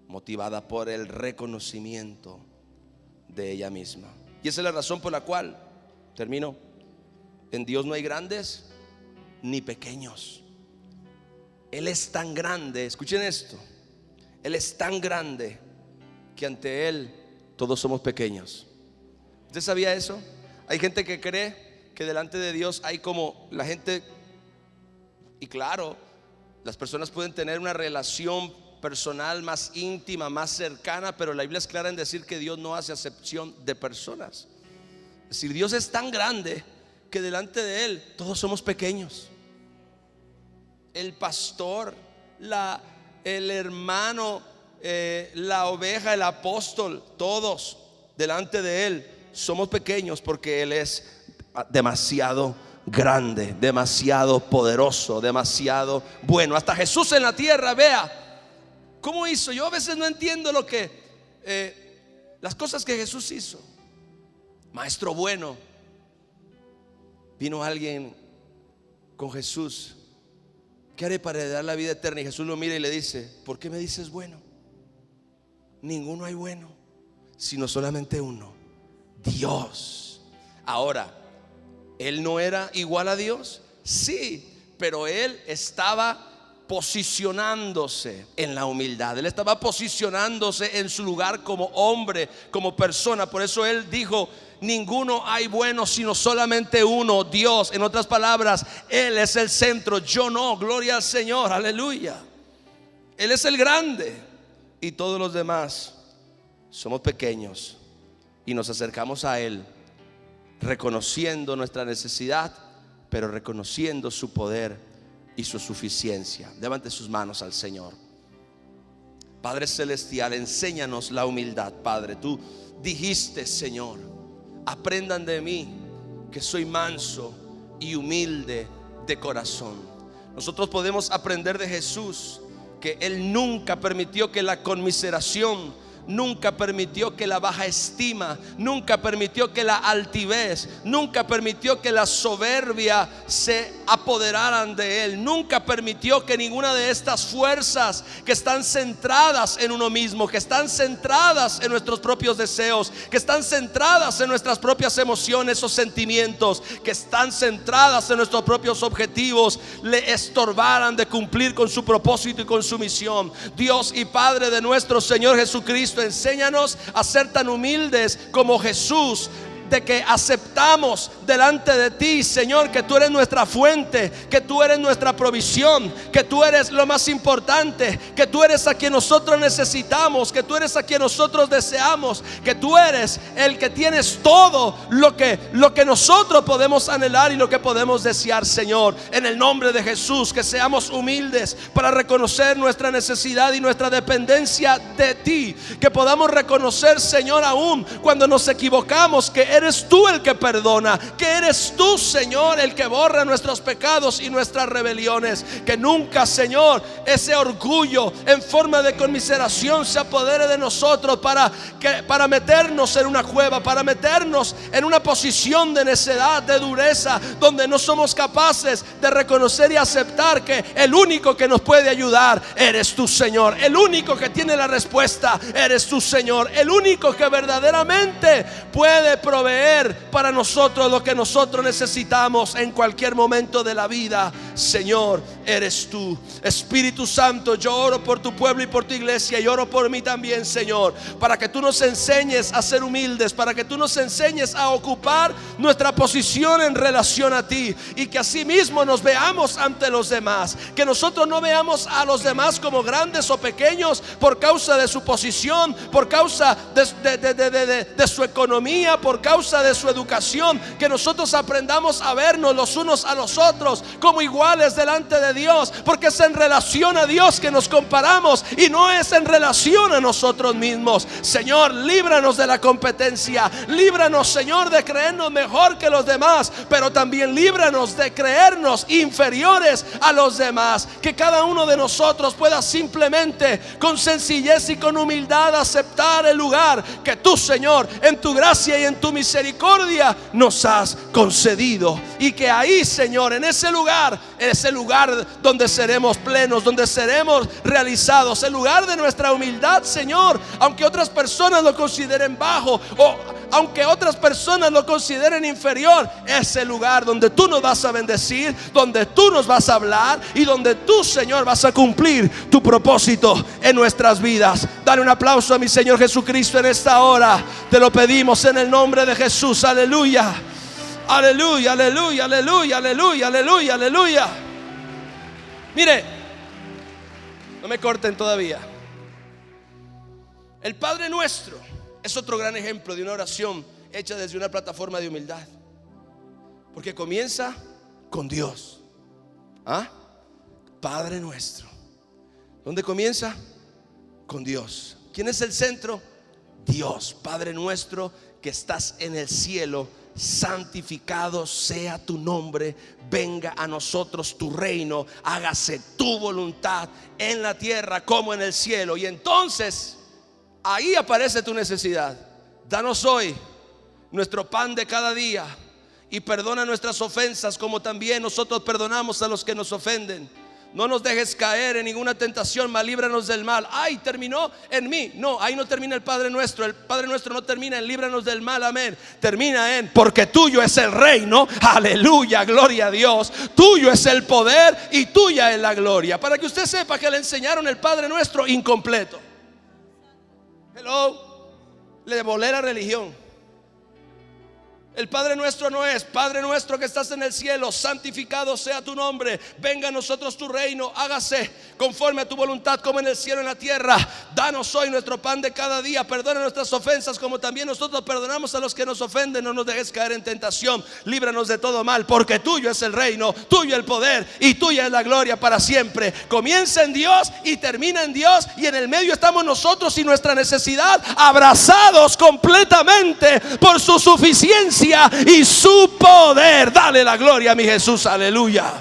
motivada por el reconocimiento de ella misma. Y esa es la razón por la cual, termino, en Dios no hay grandes ni pequeños. Él es tan grande, escuchen esto, Él es tan grande que ante Él todos somos pequeños. ¿Usted sabía eso? Hay gente que cree que delante de Dios hay como la gente, y claro, las personas pueden tener una relación personal más íntima, más cercana, pero la Biblia es clara en decir que Dios no hace acepción de personas. Es decir, Dios es tan grande que delante de Él todos somos pequeños. El pastor, el hermano, la oveja, el apóstol, todos delante de Él somos pequeños, porque Él es demasiado grande, demasiado poderoso, demasiado bueno. Hasta Jesús en la tierra, vea cómo hizo. Yo a veces no entiendo las cosas que Jesús hizo. Maestro bueno. Vino alguien con Jesús: ¿qué haré para heredar la vida eterna? Y Jesús lo mira y le dice: ¿por qué me dices bueno? Ninguno hay bueno, sino solamente uno, Dios. Ahora, ¿Él no era igual a Dios? Sí, pero Él estaba posicionándose en la humildad. Él estaba posicionándose en su lugar como hombre, como persona. Por eso Él dijo: ninguno hay bueno, sino solamente uno, Dios. En otras palabras, Él es el centro, yo no. Gloria al Señor, aleluya. Él es el grande y todos los demás somos pequeños, y nos acercamos a Él reconociendo nuestra necesidad, pero reconociendo su poder y su suficiencia. Levante sus manos al Señor. Padre celestial, enséñanos la humildad. Padre, tú dijiste, Señor: aprendan de mí, que soy manso y humilde de corazón. Nosotros podemos aprender de Jesús que Él nunca permitió que la conmiseración, nunca permitió que la baja estima, nunca permitió que la altivez, nunca permitió que la soberbia se apoderaran de Él. Nunca permitió que ninguna de estas fuerzas que están centradas en uno mismo, que están centradas en nuestros propios deseos, que están centradas en nuestras propias emociones o sentimientos, que están centradas en nuestros propios objetivos, le estorbaran de cumplir con su propósito y con su misión. Dios y Padre de nuestro Señor Jesucristo, enséñanos a ser tan humildes como Jesús, de que aceptamos delante de ti, Señor, que tú eres nuestra fuente, que tú eres nuestra provisión, que tú eres lo más importante, que tú eres a quien nosotros necesitamos, que tú eres a quien nosotros deseamos, que tú eres el que tienes todo lo que nosotros podemos anhelar y lo que podemos desear, Señor. En el nombre de Jesús, que seamos humildes para reconocer nuestra necesidad y nuestra dependencia de ti, que podamos reconocer, Señor, aún cuando nos equivocamos, que eres tú el que perdona, que eres tú, Señor, el que borra nuestros pecados y nuestras rebeliones. Que nunca, Señor, ese orgullo en forma de conmiseración se apodere de nosotros para meternos en una cueva, para meternos en una posición de necedad, de dureza, donde no somos capaces de reconocer y aceptar que el único que nos puede ayudar eres tú, Señor. El único que tiene la respuesta eres tú, Señor. El único que verdaderamente puede proveer para nosotros lo que nosotros necesitamos en cualquier momento de la vida, Señor, eres tú. Espíritu Santo, yo oro por tu pueblo y por tu iglesia, y oro por mí también, Señor, para que tú nos enseñes a ser humildes, para que tú nos enseñes a ocupar nuestra posición en relación a ti, y que así mismo nos veamos ante los demás, que nosotros no veamos a los demás como grandes o pequeños por causa de su posición, por causa de su economía, por causa de su educación. Que nosotros aprendamos a vernos los unos a los otros como iguales delante de Dios, porque es en relación a Dios que nos comparamos y no es en relación a nosotros mismos. Señor, líbranos de la competencia, líbranos, Señor, de creernos mejor que los demás, pero también líbranos de creernos inferiores a los demás. Que cada uno de nosotros pueda simplemente con sencillez y con humildad aceptar el lugar que tú, Señor, en tu gracia y en tu misericordia nos has concedido, y que ahí, Señor, en ese lugar donde seremos plenos, donde seremos realizados, el lugar de nuestra humildad, Señor, aunque otras personas lo consideren bajo, o aunque otras personas lo consideren inferior, es el lugar donde tú nos vas a bendecir, donde tú nos vas a hablar, y donde tú, Señor, vas a cumplir tu propósito en nuestras vidas. Dale un aplauso a mi Señor Jesucristo en esta hora. Te lo pedimos en el nombre de Jesús. Aleluya, aleluya, aleluya, aleluya, aleluya, aleluya, aleluya. Mire, no me corten todavía. El Padre Nuestro es otro gran ejemplo de una oración hecha desde una plataforma de humildad, porque comienza con Dios. Padre Nuestro, ¿dónde comienza? Con Dios. ¿Quién es el centro? Dios. Padre Nuestro que estás en el cielo, santificado sea tu nombre, venga a nosotros tu reino, hágase tu voluntad en la tierra como en el cielo. Y entonces ahí aparece tu necesidad. Danos hoy nuestro pan de cada día, y perdona nuestras ofensas como también nosotros perdonamos a los que nos ofenden. No nos dejes caer en ninguna tentación, mas líbranos del mal. Ay, terminó en mí. No, ahí no termina el Padre Nuestro. El Padre Nuestro no termina en líbranos del mal, amén. Termina en porque tuyo es el reino. Aleluya, gloria a Dios. Tuyo es el poder y tuya es la gloria. Para que usted sepa que le enseñaron el Padre Nuestro incompleto. Hello, le volé la religión. El Padre Nuestro no es: Padre nuestro que estás en el cielo, santificado sea tu nombre, venga a nosotros tu reino, hágase conforme a tu voluntad como en el cielo y en la tierra. Danos hoy nuestro pan de cada día, perdona nuestras ofensas como también nosotros perdonamos a los que nos ofenden. No nos dejes caer en tentación, líbranos de todo mal, porque tuyo es el reino, tuyo el poder y tuya es la gloria para siempre. Comienza en Dios y termina en Dios, y en el medio estamos nosotros y nuestra necesidad, abrazados completamente por su suficiencia y su poder. Dale la gloria a mi Jesús, aleluya.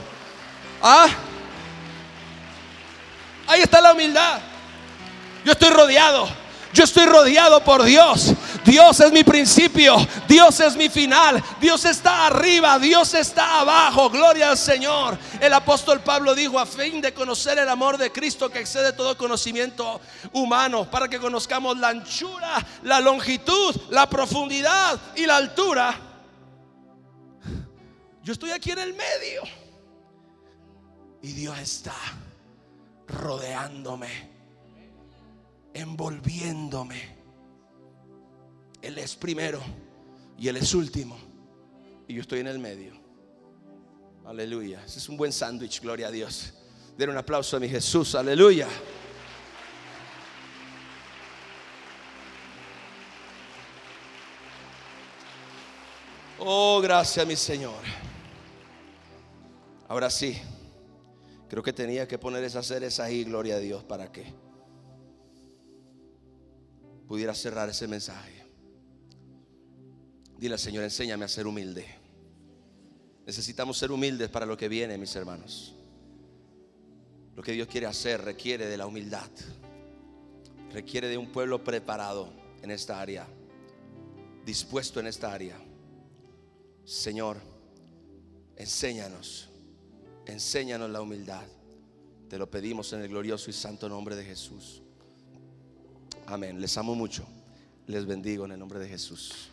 Ahí está la humildad. Yo estoy rodeado por Dios. Dios es mi principio, Dios es mi final, Dios está arriba, Dios está abajo, gloria al Señor. El apóstol Pablo dijo: a fin de conocer el amor de Cristo que excede todo conocimiento humano, para que conozcamos la anchura, la longitud, la profundidad y la altura. Yo estoy aquí en el medio y Dios está rodeándome, envolviéndome. Él es primero y Él es último, y yo estoy en el medio. Aleluya. Ese es un buen sándwich, gloria a Dios. Den un aplauso a mi Jesús, aleluya. Oh, gracias mi Señor. Ahora sí, creo que tenía que poner esas series ahí, gloria a Dios, para que pudiera cerrar ese mensaje. Dile al Señor, enséñame a ser humilde. Necesitamos ser humildes para lo que viene, mis hermanos. Lo que Dios quiere hacer requiere de la humildad. Requiere de un pueblo preparado en esta área, dispuesto en esta área. Señor, enséñanos la humildad. Te lo pedimos en el glorioso y santo nombre de Jesús. Amén. Les amo mucho. Les bendigo en el nombre de Jesús.